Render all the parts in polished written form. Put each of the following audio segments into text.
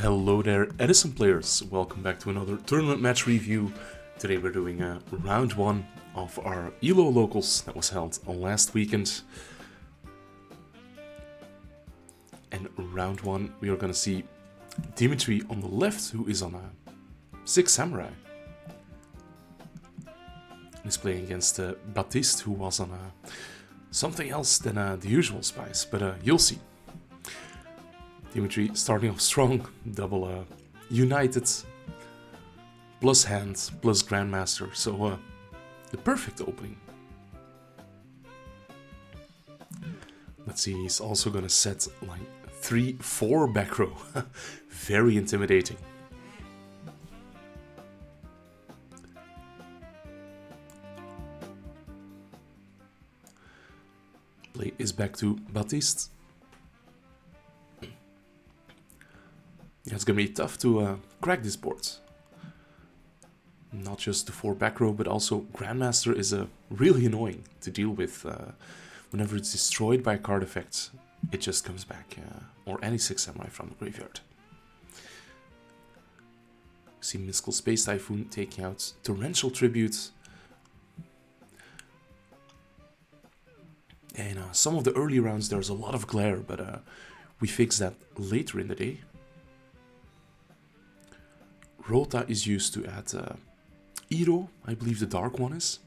Hello there, EDISON players. Welcome back to another tournament match review. Today we're doing round 1 of our ELLO locals that was held last weekend. And round 1 we are going to see Dimitri on the left, who is on a 6 Samurai. He's playing against Batist, who was on something else than the usual spice, but you'll see. Dimitri starting off strong, double United, plus hand, plus Grandmaster, so the perfect opening. Let's see, he's also gonna set like 3-4 back row, very intimidating. Play is back to Batist. Yeah, it's gonna be tough to crack this board. Not just the 4 back row, but also Grandmaster is really annoying to deal with. Whenever it's destroyed by a card effect, it just comes back, or any 6 Samurai from the graveyard. See Mystical Space Typhoon taking out Torrential Tribute. And some of the early rounds there's a lot of glare, but we fix that later in the day. Rota is used to add EDO, I believe the dark one is.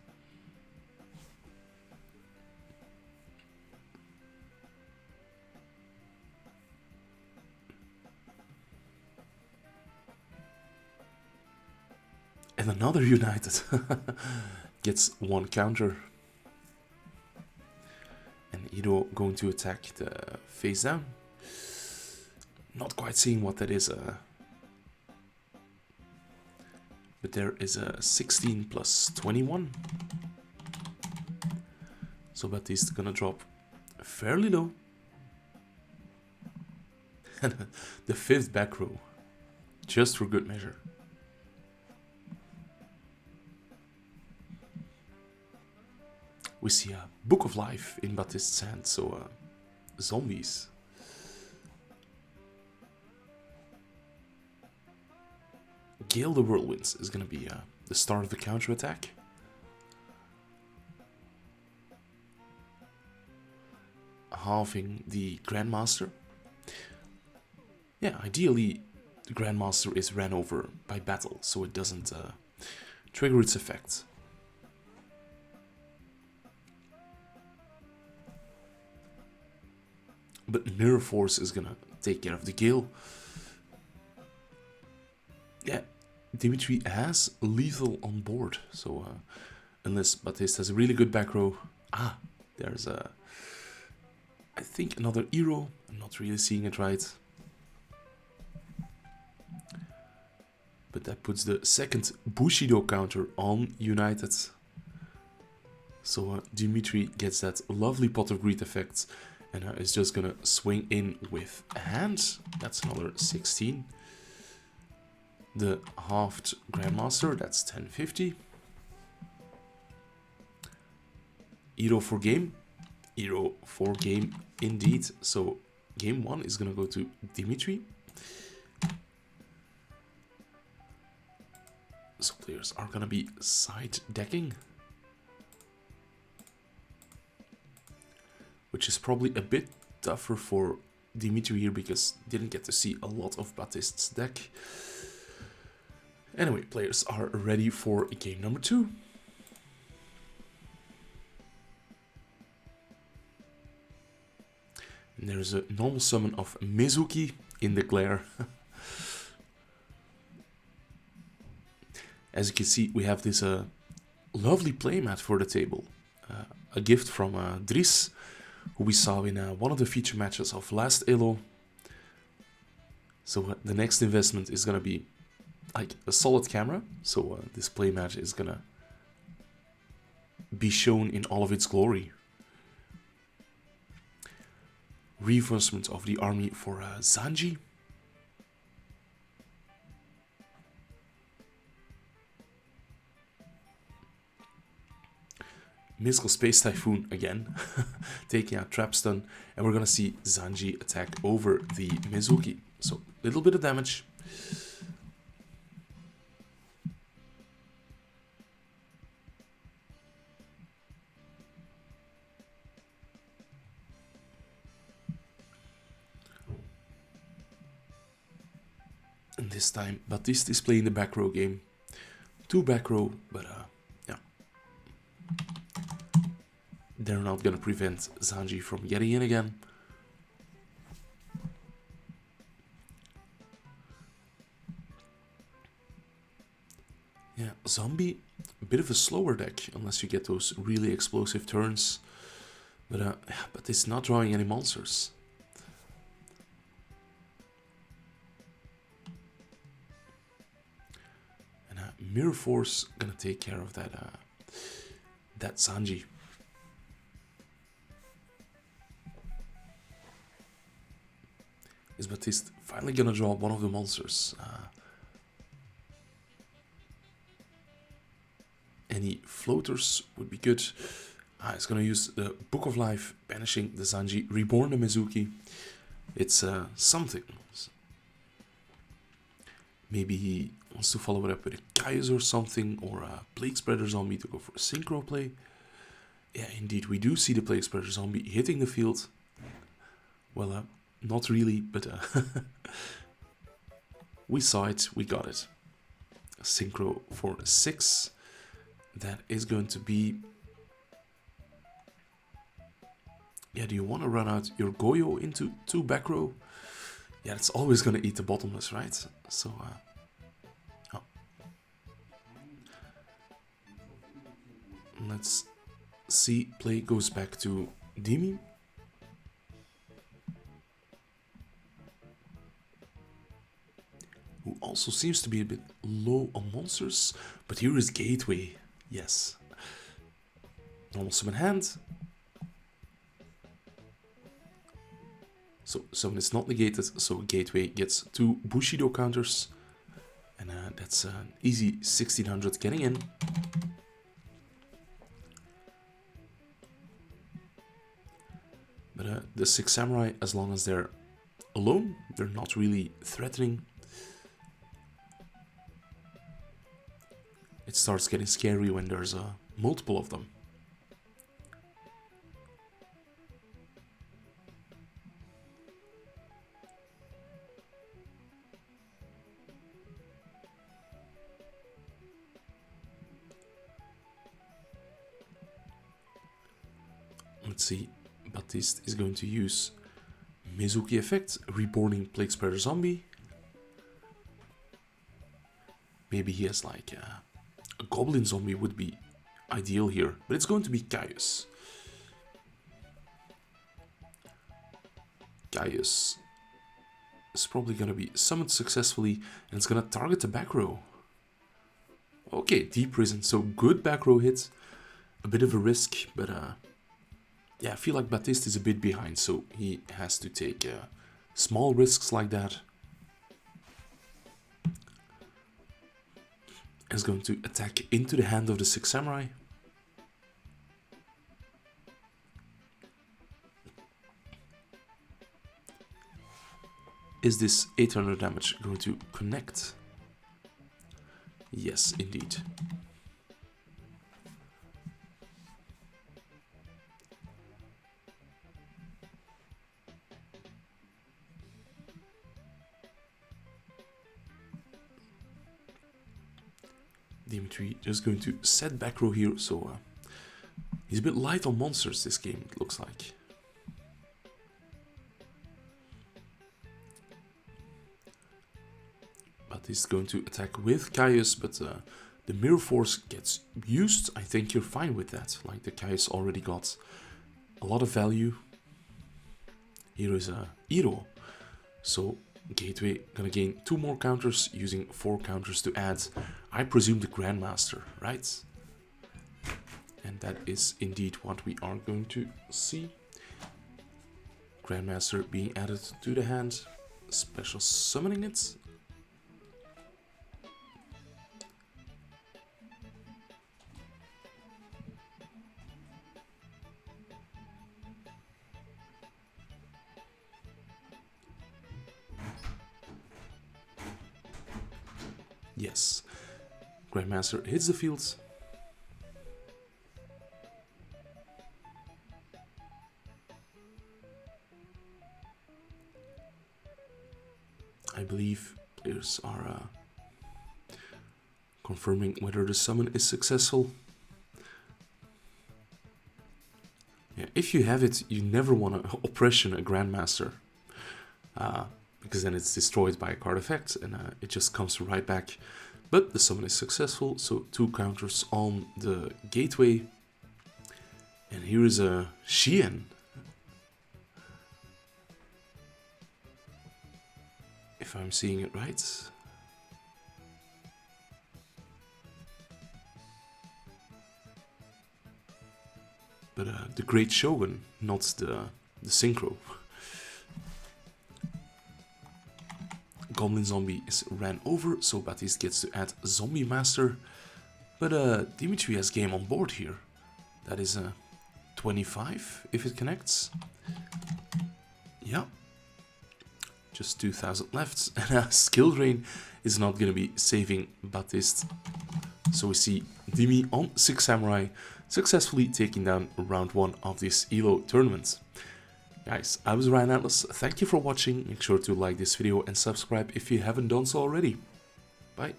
And another United gets 1 counter. And EDO going to attack the face down. Not quite seeing what that is. But there is a 16 plus 21. So Batist gonna drop fairly low. And the 5th back row, just for good measure. We see a Book of Life in Batist's hand, so zombies. Gale the Whirlwinds is going to be the start of the counter-attack. Halving the Grandmaster. Yeah, ideally the Grandmaster is ran over by battle, so it doesn't trigger its effect. But Mirror Force is going to take care of the Gale. Yeah, Dimitri has lethal on board, so unless Batist has a really good back row. There's I think another hero. I'm not really seeing it right. But that puts the 2nd Bushido counter on United. So Dimitri gets that lovely Pot of Greed effect and is just gonna swing in with a hand. That's another 16. The halved Grandmaster, that's 1050. Hero for game. Hero for game indeed. So game 1 is gonna go to Dimitri. So players are gonna be side decking. Which is probably a bit tougher for Dimitri here because didn't get to see a lot of Batist's deck. Anyway, players are ready for game number 2. And there's a normal summon of Mizuki in the glare. As you can see, we have this lovely playmat for the table. A gift from Dries, who we saw in one of the feature matches of last ELLO. So the next investment is going to be like a solid camera, so this playmat is gonna be shown in all of its glory. Reinforcement of the army for Zanji. Mystical Space Typhoon again, taking out Trap Stun, and we're gonna see Zanji attack over the Mizuki. So, little bit of damage. And this time, Batist is playing the back row game. 2 back row, but yeah. They're not gonna prevent Zanji from getting in again. Yeah, Zombie, a bit of a slower deck, unless you get those really explosive turns. But it's not drawing any monsters. And Mirror Force gonna take care of that that Zanji. Is Batist finally gonna draw one of the monsters? Any floaters would be good. He's gonna use the Book of Life, banishing the Zanji, reborn the Mizuki. It's something. Maybe he wants to follow it up with a Caius or something, or a Plague Spreader Zombie to go for a synchro play. Yeah, indeed, we do see the Plague Spreader Zombie hitting the field. Well, not really, but we saw it, we got it. Synchro for 6. That is going to be... Yeah, do you want to run out your Goyo into 2 back row? Yeah, it's always going to eat the bottomless, right? So, oh. Let's see. Play goes back to Dimi. Who also seems to be a bit low on monsters. But here is Gateway. Yes. Normal summon hand. So summon is not negated, so Gateway gets 2 Bushido counters. And that's an easy 1600 getting in. But the 6 Samurai, as long as they're alone, they're not really threatening. It starts getting scary when there's multiple of them. Let's see, Batist is going to use Mizuki effect, reborning Plague Spreader Zombie. Maybe he has like a Goblin Zombie would be ideal here, but it's going to be Caius. Caius is probably going to be summoned successfully, and it's going to target the back row. Okay, Deep Prison, so good back row hit. A bit of a risk, but yeah, I feel like Batist is a bit behind, so he has to take small risks like that. Is going to attack into the hand of the 6 Samurai. Is this 800 damage going to connect? Yes, indeed. Dimitri just going to set back row here, so he's a bit light on monsters this game, it looks like. But he's going to attack with Caius, but the Mirror Force gets used. I think you're fine with that, like the Caius already got a lot of value. Here is a ELLO, so Gateway gonna gain 2 more counters, using 4 counters to add, I presume, the Grandmaster, right? And that is indeed what we are going to see. Grandmaster being added to the hand, special summoning it. Yes. Grandmaster hits the field. I believe players are confirming whether the summon is successful. Yeah, if you have it, you never want to oppression a Grandmaster. Because then it's destroyed by a card effect and it just comes right back. But the summon is successful, so 2 counters on the gateway. And here is a Xian. If I'm seeing it right. But the Great Shogun, not the Synchro. Goblin Zombie is ran over, so Batist gets to add Zombie Master. But Dimitri has game on board here. That is a 25 if it connects. Yeah. Just 2000 left. And Skill Drain is not going to be saving Batist. So we see Dimi on 6 Samurai, successfully taking down round 1 of this ELLO tournament. Guys, I was Ryan Atlas, thank you for watching, make sure to like this video and subscribe if you haven't done so already. Bye.